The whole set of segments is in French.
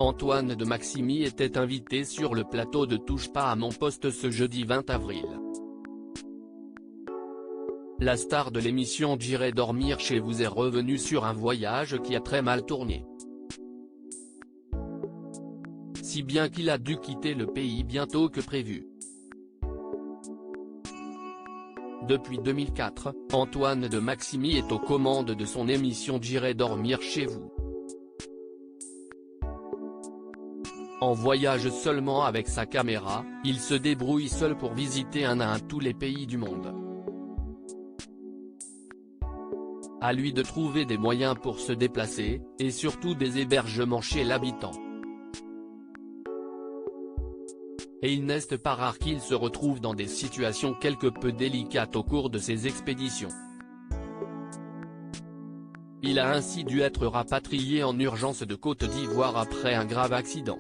Antoine de Maximi était invité sur le plateau de Touche pas à mon poste ce jeudi 20 avril. La star de l'émission J'irai dormir chez vous est revenue sur un voyage qui a très mal tourné. Si bien qu'il a dû quitter le pays bientôt que prévu. Depuis 2004, Antoine de Maximi est aux commandes de son émission J'irai dormir chez vous. En voyage seulement avec sa caméra, il se débrouille seul pour visiter un à un tous les pays du monde. À lui de trouver des moyens pour se déplacer, et surtout des hébergements chez l'habitant. Et il n'est pas rare qu'il se retrouve dans des situations quelque peu délicates au cours de ses expéditions. Il a ainsi dû être rapatrié en urgence de Côte d'Ivoire après un grave accident.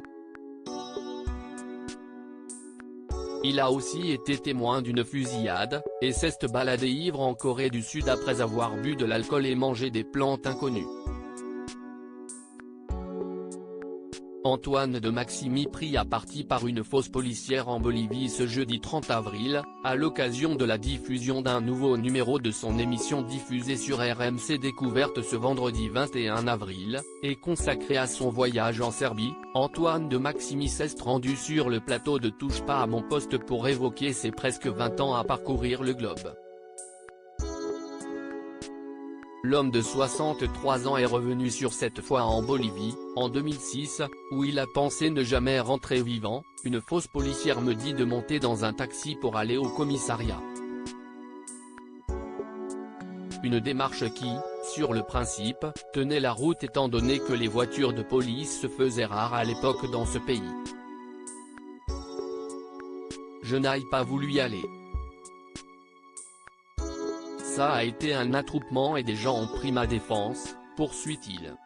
Il a aussi été témoin d'une fusillade, et s'est baladé ivre en Corée du Sud après avoir bu de l'alcool et mangé des plantes inconnues. Antoine de Maximi pris à partie par une fausse policière en Bolivie ce jeudi 30 avril, à l'occasion de la diffusion d'un nouveau numéro de son émission diffusée sur RMC Découverte ce vendredi 21 avril, et consacré à son voyage en Serbie. Antoine de Maximi s'est rendu sur le plateau de Touche pas à mon poste pour évoquer ses presque 20 ans à parcourir le globe. L'homme de 63 ans est revenu sur cette fois en Bolivie, en 2006, où il a pensé ne jamais rentrer vivant. Une fausse policière me dit de monter dans un taxi pour aller au commissariat. Une démarche qui, sur le principe, tenait la route étant donné que les voitures de police se faisaient rares à l'époque dans ce pays. Je n'ai pas voulu y aller. Ça a été un attroupement et des gens ont pris ma défense, poursuit-il.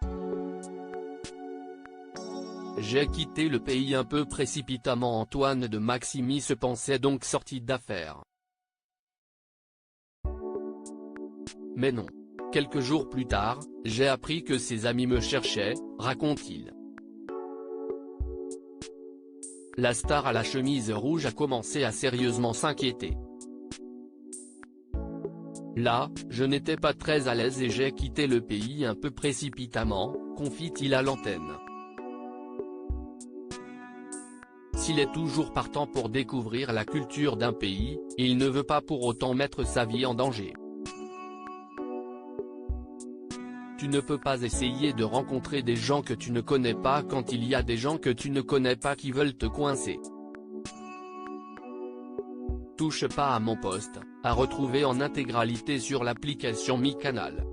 J'ai quitté le pays un peu précipitamment. Antoine de Maximi se pensait donc sorti d'affaire. Mais non. Quelques jours plus tard, j'ai appris que ses amis me cherchaient, raconte-t-il. La star à la chemise rouge a commencé à sérieusement s'inquiéter. Là, je n'étais pas très à l'aise et j'ai quitté le pays un peu précipitamment, confie-t-il à l'antenne. S'il est toujours partant pour découvrir la culture d'un pays, il ne veut pas pour autant mettre sa vie en danger. Tu ne peux pas essayer de rencontrer des gens que tu ne connais pas quand il y a des gens que tu ne connais pas qui veulent te coincer. Touche pas à mon poste, à retrouver en intégralité sur l'application MyCanal.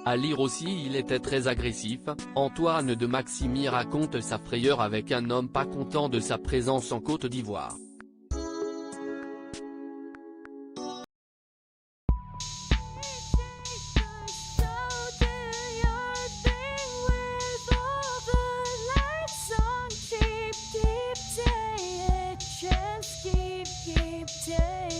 À lire aussi. Il était très agressif. Antoine de Maximi raconte sa frayeur avec un homme pas content de sa présence en Côte d'Ivoire. Keep